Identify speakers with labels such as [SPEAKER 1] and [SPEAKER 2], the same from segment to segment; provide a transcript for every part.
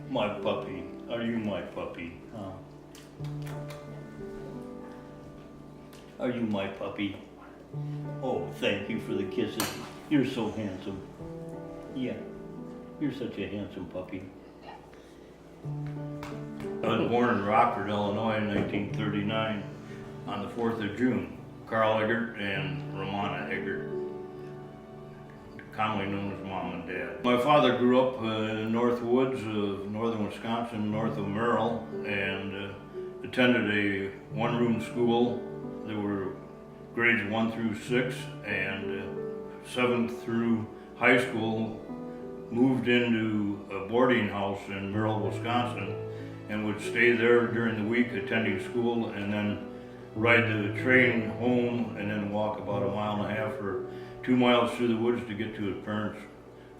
[SPEAKER 1] My puppy. Are you my puppy? Huh? Are you my puppy? Oh, thank you for the kisses. You're so handsome. Yeah, you're such a handsome puppy. I was born in Rockford, Illinois in 1939 on the 4th of June. Carl Eggert and Ramona Eggert, commonly known as Mom and Dad. My father grew up in North Woods of northern Wisconsin, north of Merrill, and attended a one-room school. There were grades 1 through 6, and 7th through high school. Moved into a boarding house in Merrill, Wisconsin, and would stay there during the week attending school, and then ride the train home, and then walk about 1.5 miles or 2 miles through the woods to get to his parents'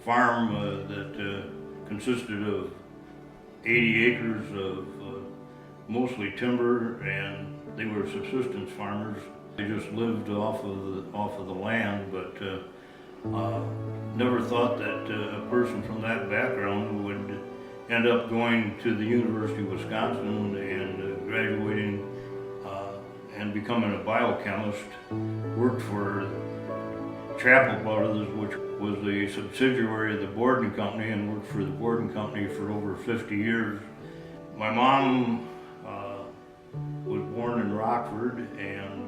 [SPEAKER 1] farm that consisted of 80 acres of mostly timber, and they were subsistence farmers. They just lived off of the land, but never thought that a person from that background would end up going to the University of Wisconsin and graduating and becoming a biochemist. Worked for Chapel Brothers, which was a subsidiary of the Borden Company, and worked for the Borden Company for over 50 years. My mom was born in Rockford, and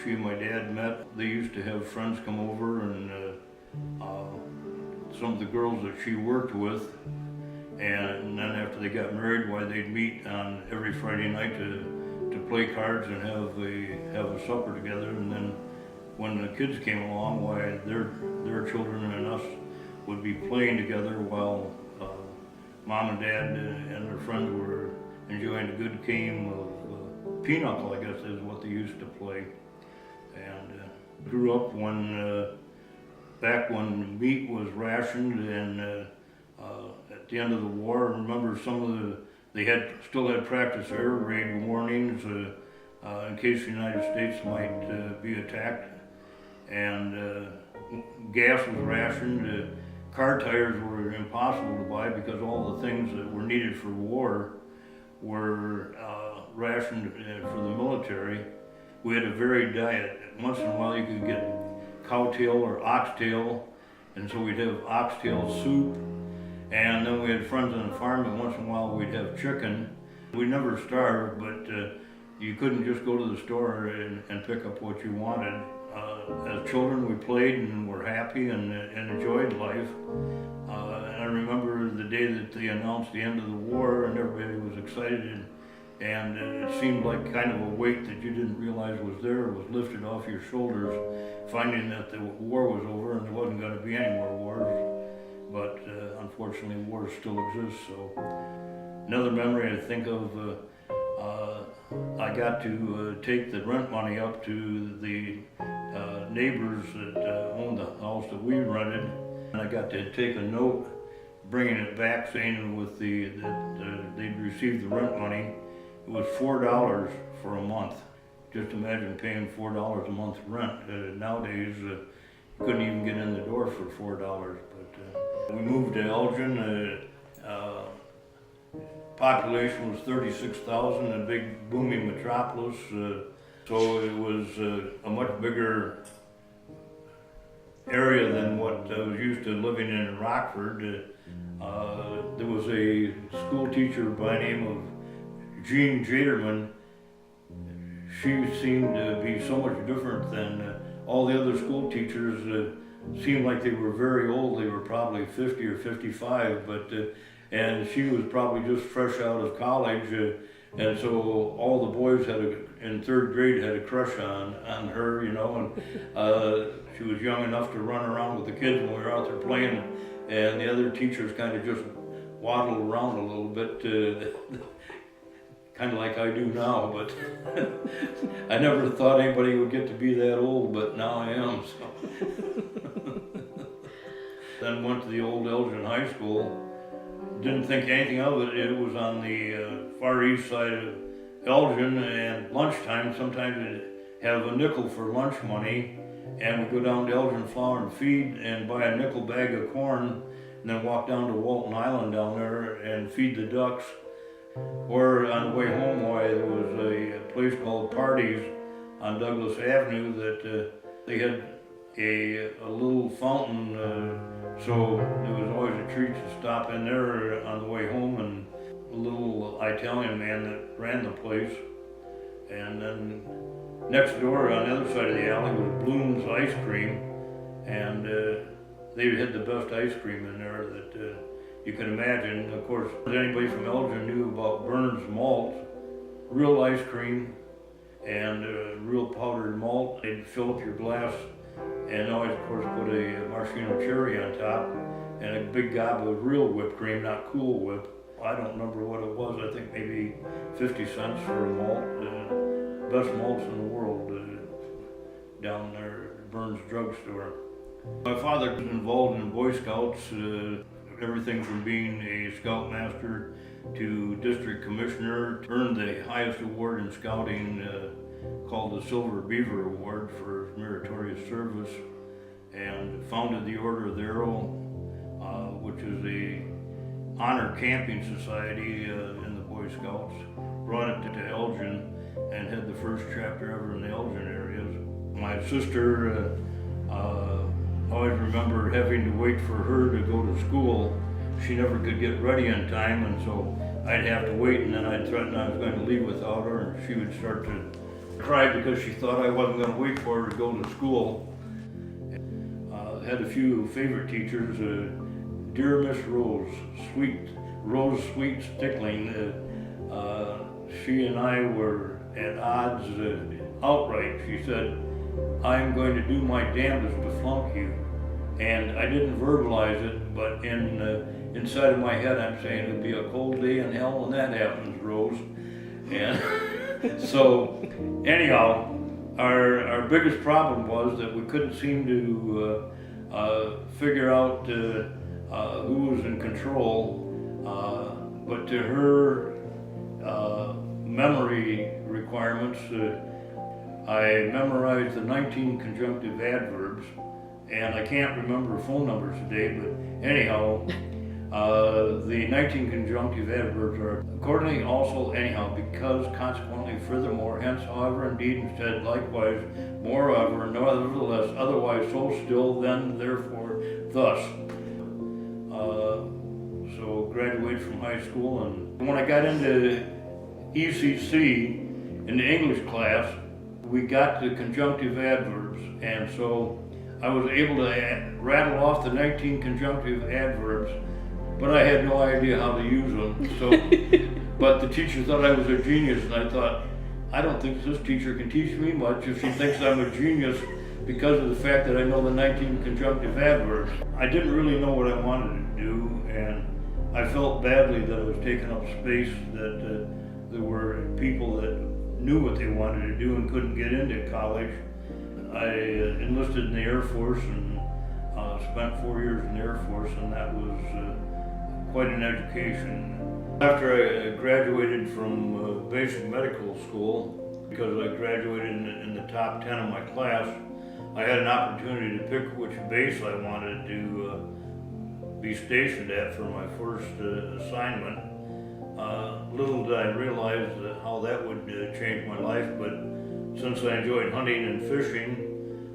[SPEAKER 1] she and my dad met. They used to have friends come over, and some of the girls that she worked with, and then after they got married, they'd meet on every Friday night to play cards and have a supper together. And then when the kids came along, their children and us would be playing together while Mom and Dad and their friends were enjoying a good game of pinochle, I guess is what they used to play. And grew up back when meat was rationed, and at the end of the war, I remember they still had practice air raid warnings in case the United States might be attacked. And gas was rationed. Car tires were impossible to buy because all the things that were needed for war were rationed for the military. We had a varied diet. Once in a while you could get cowtail or oxtail, and so we'd have oxtail soup. And then we had friends on the farm, and once in a while we'd have chicken. We never starved, but you couldn't just go to the store and pick up what you wanted. As children, we played and were happy and enjoyed life. And I remember the day that they announced the end of the war, and everybody was excited, and it seemed like kind of a weight that you didn't realize was there was lifted off your shoulders, finding that the war was over and there wasn't going to be any more wars. But unfortunately, war still exists. So another memory I think of, I got to take the rent money up to the neighbors that owned the house that we rented, and I got to take a note bringing it back saying that they'd received the rent money. It was $4 for a month. Just imagine paying $4 a month rent. Nowadays, you couldn't even get in the door for $4. But we moved to Elgin. Population was 36,000, a big booming metropolis. So it was a much bigger area than what I was used to living in Rockford. There was a school teacher by the name of Jean Jaderman. She seemed to be so much different than all the other school teachers. Seemed like they were very old. They were probably 50 or 55, and she was probably just fresh out of college, and so all the boys in 3rd grade had a crush on her, and she was young enough to run around with the kids when we were out there playing, and the other teachers kind of just waddled around a little bit, kind of like I do now, but I never thought anybody would get to be that old, but now I am. So. Then went to the old Elgin High School. Didn't think anything of it. It was on the far east side of Elgin, and lunchtime, sometimes we'd have a nickel for lunch money, and we'd go down to Elgin Flour and Feed and buy a nickel bag of corn and then walk down to Walton Island down there and feed the ducks. Or on the way home, there was a place called Parties on Douglas Avenue that they had a little fountain, so it was always a treat to stop in there on the way home, and a little Italian man that ran the place. And then next door on the other side of the alley was Bloom's Ice Cream, and they had the best ice cream in there that you can imagine. Of course, anybody from Elgin knew about Burns malt, real ice cream, and real powdered malt. They'd fill up your glass and always, of course, put a maraschino cherry on top and a big gob of real whipped cream, not Cool Whip. I don't remember what it was. I think maybe 50 cents for a malt. Best malts in the world down there at Burns Drugstore. My father was involved in Boy Scouts, everything from being a scoutmaster to district commissioner. Earned the highest award in scouting called the Silver Beaver Award for meritorious service, and founded the Order of the Arrow, which is a honor camping society in the Boy Scouts. Brought it to Elgin and had the first chapter ever in the Elgin areas. My sister, I always remember having to wait for her to go to school. She never could get ready on time, and so I'd have to wait, and then I'd threaten I was going to leave without her, and she would start to cry because she thought I wasn't going to wait for her to go to school. Had a few favorite teachers. Dear Miss Rose, sweet stickling. She and I were at odds outright. She said, "I'm going to do my damnedest to flunk you." And I didn't verbalize it, but inside of my head I'm saying it'll be a cold day in hell when that happens, Rose. And so anyhow, our biggest problem was that we couldn't seem to figure out who was in control, but to her memory requirements, I memorized the 19 conjunctive adverbs, and I can't remember phone numbers today, but anyhow, the 19 conjunctive adverbs are accordingly, also, anyhow, because, consequently, furthermore, hence, however, indeed, instead, likewise, moreover, nevertheless, otherwise, so, still, then, therefore, thus. So graduated from high school, and when I got into ECC in the English class, we got the conjunctive adverbs, and so I was able to rattle off the 19 conjunctive adverbs, but I had no idea how to use them. So, but the teacher thought I was a genius, and I thought, I don't think this teacher can teach me much if she thinks I'm a genius because of the fact that I know the 19 conjunctive adverbs. I didn't really know what I wanted to do, and I felt badly that I was taking up space, that there were people that knew what they wanted to do and couldn't get into college. I enlisted in the Air Force and spent 4 years in the Air Force, and that was quite an education. After I graduated from basic medical school, because I graduated in the top 10 of my class, I had an opportunity to pick which base I wanted to be stationed at for my first assignment. Little did I realize how that would change my life, but since I enjoyed hunting and fishing,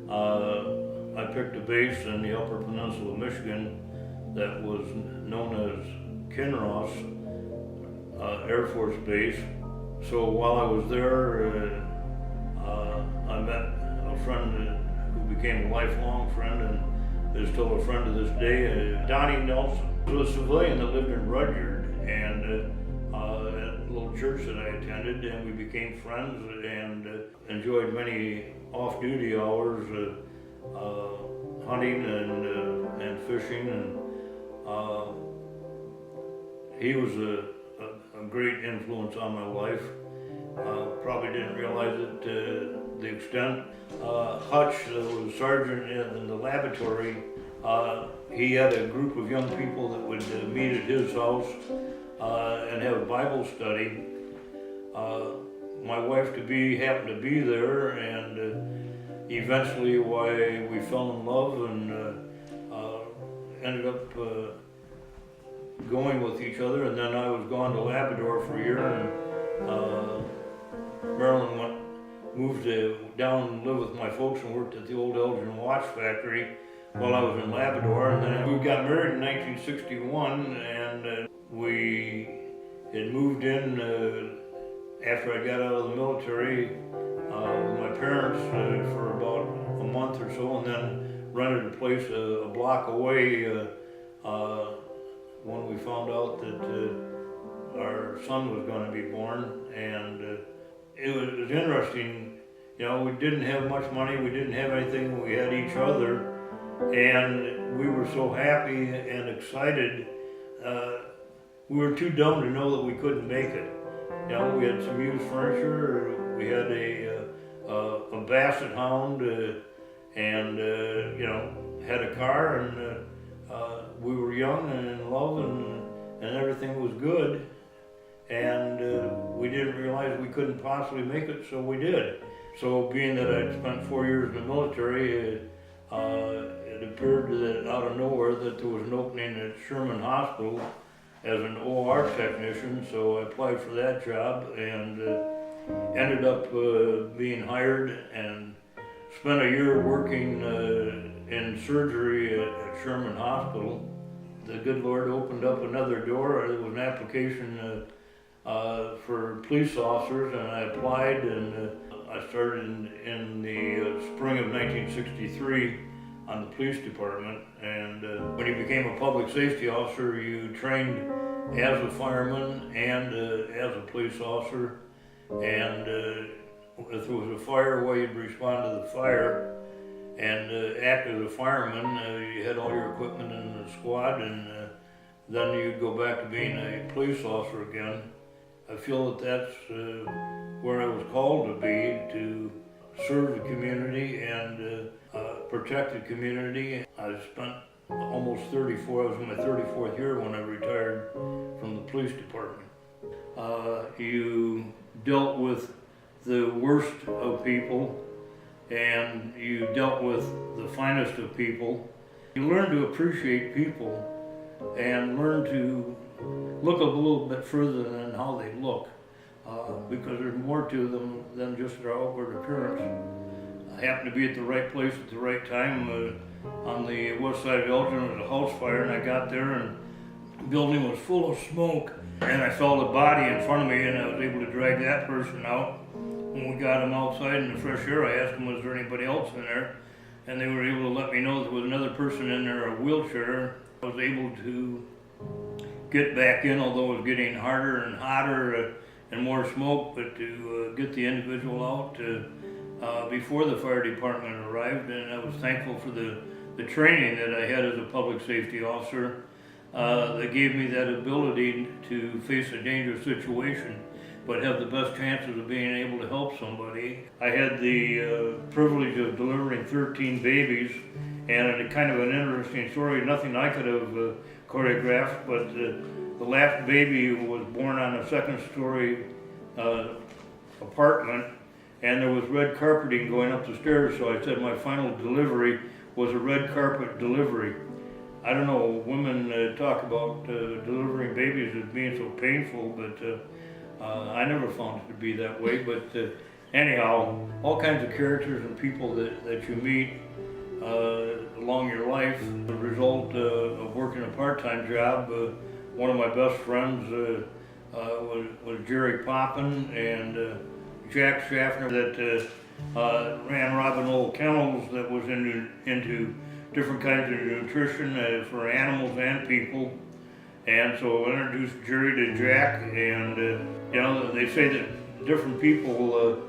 [SPEAKER 1] I picked a base in the Upper Peninsula of Michigan that was known as Kinross Air Force Base. So while I was there, I met a friend who became a lifelong friend and is still a friend to this day, Donnie Nelson. He was a civilian that lived in Rudyard, and at a little church that I attended, and we became friends and enjoyed many off-duty hours hunting and fishing, and he was a great influence on my life. Probably didn't realize it to the extent. Hutch, who was sergeant in the laboratory, he had a group of young people that would meet at his house and have a Bible study. My wife-to-be happened to be there, and eventually we fell in love and ended up going with each other, and then I was gone to Labrador for a year, and Marilyn moved down and lived with my folks and worked at the old Elgin watch factory while I was in Labrador. And then we got married in 1961, and we had moved in after I got out of the military with my parents for about a month or so, and then rented a place a block away when we found out that our son was going to be born. And it was interesting. You know, we didn't have much money, we didn't have anything, we had each other, and we were so happy and excited. We were too dumb to know that we couldn't make it. You know, we had some used furniture, we had a basset hound, and you know, had a car, and we were young and in love, and everything was good. And we didn't realize we couldn't possibly make it, so we did. So being that I'd spent 4 years in the military, it appeared that out of nowhere that there was an opening at Sherman Hospital as an OR technician, so I applied for that job and ended up being hired and spent a year working in surgery at Sherman Hospital. The good Lord opened up another door. There was an application for police officers, and I applied, and I started in the spring of 1963 on the police department. And when you became a public safety officer, you trained as a fireman and as a police officer. And if there was a fire, well, you'd respond to the fire and act as a fireman. You had all your equipment in the squad, and then you'd go back to being a police officer again. I feel that that's where I was called to be, to serve the community and protect the community. I spent almost I was in my 34th year when I retired from the police department. You dealt with the worst of people, and you dealt with the finest of people. You learn to appreciate people and learn to look a little bit further than how they look, because there's more to them than just their outward appearance. I happened to be at the right place at the right time. On the west side of Elgin, there was a house fire, and I got there, and the building was full of smoke, and I saw the body in front of me, and I was able to drag that person out. When we got him outside in the fresh air, I asked them, was there anybody else in there? And they were able to let me know there was another person in there, a wheelchair. I was able to get back in, although it was getting harder and hotter and more smoke, but to get the individual out before the fire department arrived. And I was thankful for the training that I had as a public safety officer that gave me that ability to face a dangerous situation, but have the best chances of being able to help somebody. I had the privilege of delivering 13 babies, and a kind of an interesting story, nothing I could have choreographed, but the last baby was born on a second-story apartment, and there was red carpeting going up the stairs, so I said my final delivery was a red carpet delivery. I don't know, women talk about delivering babies as being so painful, but I never found it to be that way. But anyhow, all kinds of characters and people that you meet along your life. The result of working a part-time job, one of my best friends was Jerry Poppen, and Jack Schaffner that ran Robin Old Kennels, that was into different kinds of nutrition for animals and people. And so I introduced Jerry to Jack, and you know, they say that different people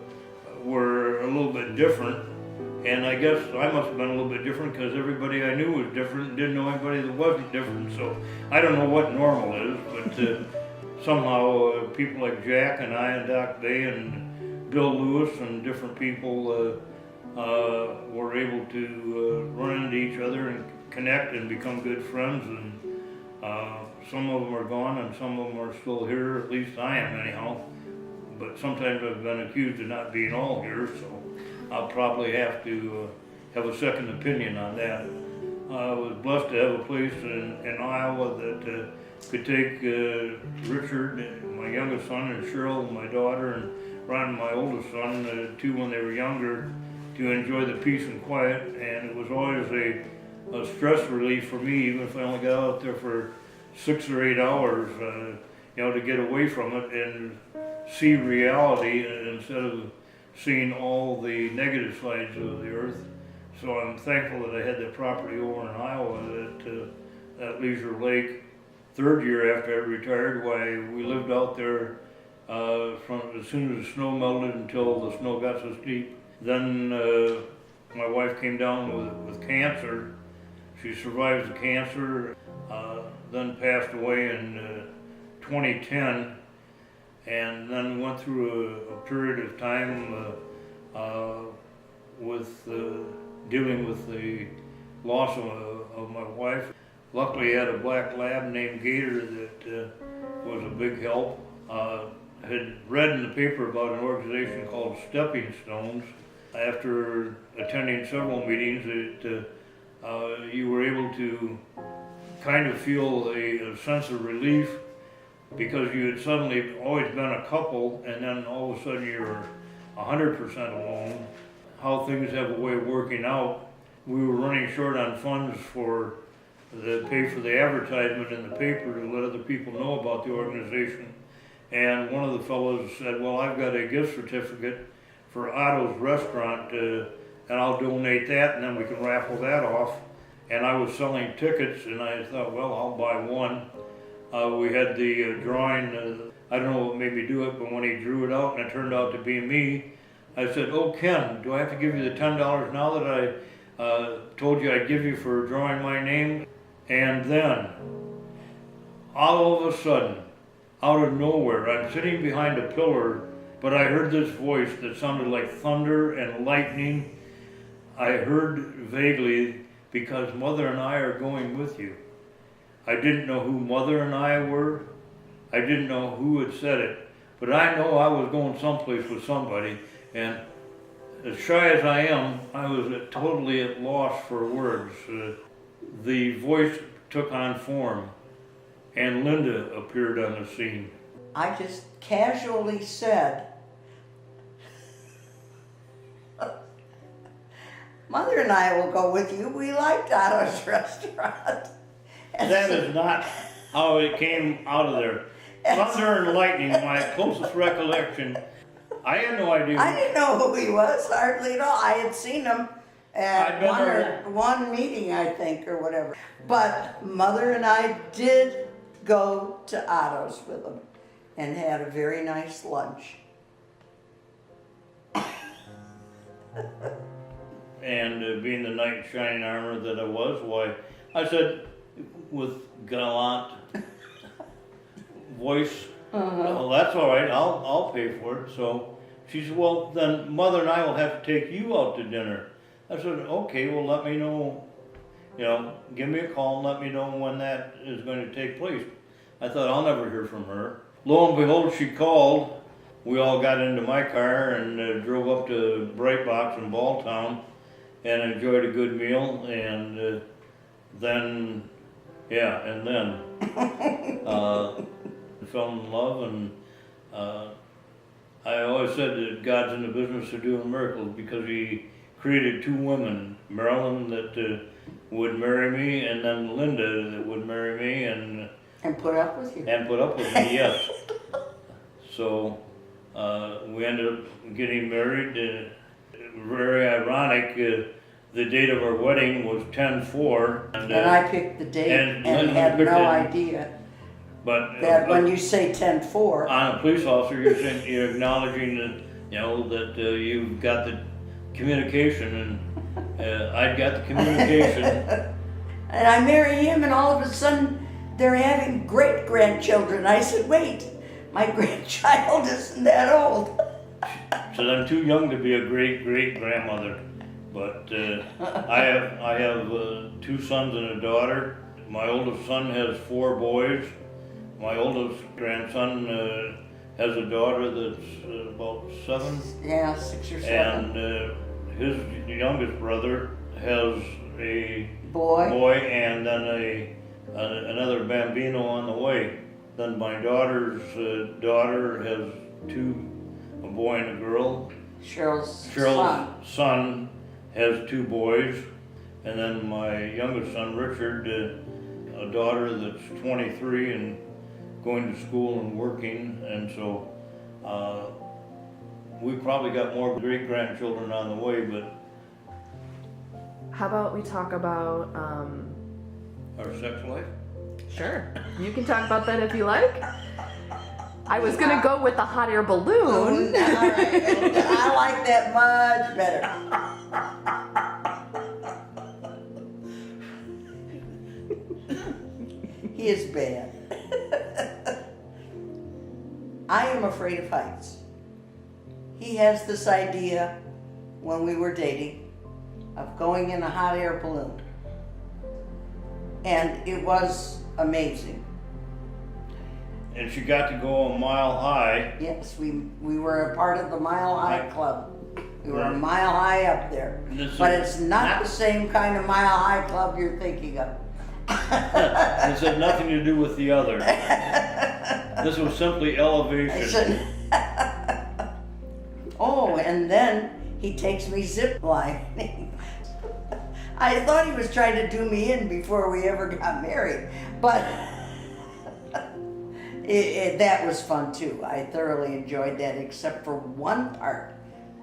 [SPEAKER 1] were a little bit different, and I guess I must have been a little bit different because everybody I knew was different and didn't know anybody that wasn't different. So I don't know what normal is, but somehow people like Jack and I and Doc Bay and Bill Lewis and different people were able to run into each other and connect and become good friends. And some of them are gone and some of them are still here, at least I am anyhow. But sometimes I've been accused of not being all here, so I'll probably have to have a second opinion on that. I was blessed to have a place in Iowa that could take Richard, my youngest son, and Cheryl, my daughter, and Ron, my oldest son, two when they were younger, to enjoy the peace and quiet. And it was always a stress relief for me, even if I only got out there for 6 or 8 hours, you know, to get away from it and see reality instead of seeing all the negative sides of the earth. So I'm thankful that I had that property over in Iowa at Leisure Lake. 3rd year after I retired, why we lived out there from as soon as the snow melted until the snow got so steep. Then my wife came down with cancer. She survived the cancer, then passed away in 2010, and then went through a period of time with dealing with the loss of my wife. Luckily, I had a black lab named Gator that was a big help. Had read in the paper about an organization called Stepping Stones. After attending several meetings, you were able to kind of feel a sense of relief because you had suddenly always been a couple, and then all of a sudden you're 100% alone. How things have a way of working out. We were running short on funds for the pay for the advertisement in the paper to let other people know about the organization. And one of the fellows said, well, I've got a gift certificate for Otto's restaurant, and I'll donate that, and then we can raffle that off. And I was selling tickets, and I thought, well, I'll buy one. We had the drawing, I don't know what made me do it, but when he drew it out and it turned out to be me, I said, oh, Ken, do I have to give you the $10 now that I told you I'd give you for drawing my name? And then, all of a sudden, out of nowhere, I'm sitting behind a pillar, but I heard this voice that sounded like thunder and lightning. I heard vaguely, because Mother and I are going with you. I didn't know who Mother and I were. I didn't know who had said it, but I know I was going someplace with somebody, and as shy as I am, I was totally at loss for words. The voice took on form, and Linda appeared on the scene.
[SPEAKER 2] I just casually said, Mother and I will go with you. We liked Otto's restaurant. And
[SPEAKER 1] that is not how it came out of there. Thunder and lightning, my closest recollection. I had no idea.
[SPEAKER 2] I didn't know who he was, hardly at all. I had seen him at one meeting, I think, or whatever. But Mother and I did go to Otto's with him and had a very nice lunch.
[SPEAKER 1] And being the knight in shining armor that I was, why, I said with gallant voice, well, that's all right, I'll pay for it. So she said, well, then Mother and I will have to take you out to dinner. I said, okay, well, let me know, you know, give me a call and let me know when that is going to take place. I thought, I'll never hear from her. Lo and behold, she called. We all got into my car and drove up to Bright Box in Balltown and enjoyed a good meal, and then fell in love, and I always said that God's in the business of doing miracles because he created two women, Marilyn that would marry me, and then Linda that would marry me,
[SPEAKER 2] and put up with you.
[SPEAKER 1] And put up with me, yes. So we ended up getting married. Very ironic, the date of our wedding was 10/4.
[SPEAKER 2] And I picked the date and had no idea.
[SPEAKER 1] But
[SPEAKER 2] that when you say 10/4.
[SPEAKER 1] On a police officer, you're acknowledging that, you know, that you've got the communication, and I'd got the communication.
[SPEAKER 2] And I marry him, and all of a sudden they're having great-grandchildren. I said, wait, my grandchild isn't that old.
[SPEAKER 1] So I'm too young to be a great-grandmother. But I have 2 sons and a daughter. My oldest son has 4 boys. My oldest grandson has a daughter that's about 7.
[SPEAKER 2] Yeah, 6 or 7.
[SPEAKER 1] And his youngest brother has a
[SPEAKER 2] boy
[SPEAKER 1] and then a another bambino on the way. Then my daughter's daughter has a boy and a girl.
[SPEAKER 2] Cheryl's
[SPEAKER 1] son has 2 boys, and then my youngest son Richard, a daughter that's 23 and going to school and working, and so we probably got more great-grandchildren on the way, but...
[SPEAKER 3] How about we talk about...
[SPEAKER 1] Our sex life?
[SPEAKER 3] Sure. You can talk about that if you like. I was going to go with the hot air balloon.
[SPEAKER 2] I like that much better. He is bad. I am afraid of heights. He has this idea when we were dating of going in a hot air balloon. And it was amazing.
[SPEAKER 1] And she got to go a mile high.
[SPEAKER 2] Yes, we were a part of the Mile High Club. We were a mile high up there. But it's not the same kind of Mile High Club you're thinking of.
[SPEAKER 1] This had nothing to do with the other. This was simply elevation.
[SPEAKER 2] Oh, and then he takes me zip lining. I thought he was trying to do me in before we ever got married, but that was fun too. I thoroughly enjoyed that, except for one part.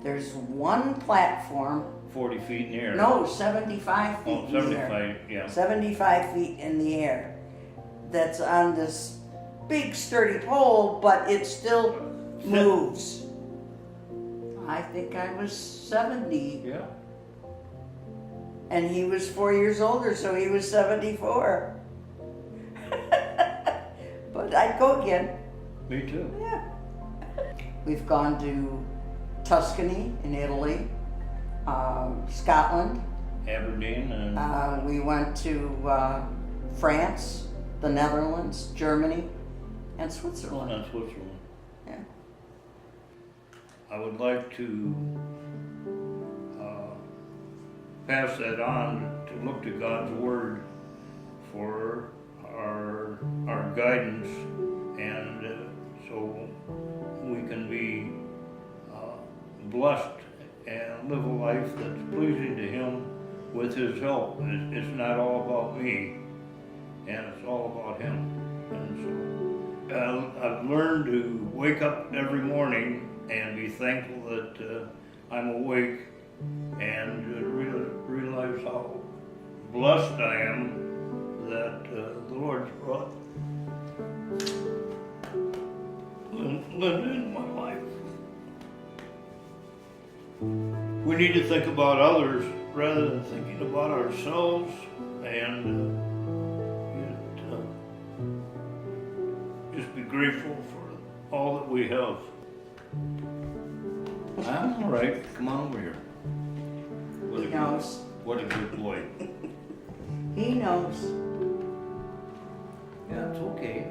[SPEAKER 2] There's one platform.
[SPEAKER 1] 40 feet in the air.
[SPEAKER 2] No, 75 feet in the air.
[SPEAKER 1] 75, yeah.
[SPEAKER 2] 75 feet in the air. That's on this big sturdy pole, but it still moves. I think I was 70.
[SPEAKER 1] Yeah.
[SPEAKER 2] And he was 4 years older, so he was 74. But I'd go again.
[SPEAKER 1] Me too.
[SPEAKER 2] Yeah. We've gone to Tuscany in Italy, Scotland.
[SPEAKER 1] Aberdeen and...
[SPEAKER 2] We went to France, the Netherlands, Germany, and Switzerland.
[SPEAKER 1] And Switzerland.
[SPEAKER 2] Yeah.
[SPEAKER 1] I would like to pass that on to look to God's Word for our guidance, and so we can be blessed and live a life that's pleasing to Him with His help. It's not all about me, and it's all about Him. And so I've learned to wake up every morning and be thankful that I'm awake, and realize how blessed I am that the Lord's brought Linda into my life. We need to think about others rather than thinking about ourselves, and just be grateful for all that we have. I'm all right. Come on over here.
[SPEAKER 2] He knows.
[SPEAKER 1] What a good boy.
[SPEAKER 2] He knows.
[SPEAKER 1] Yeah, it's okay.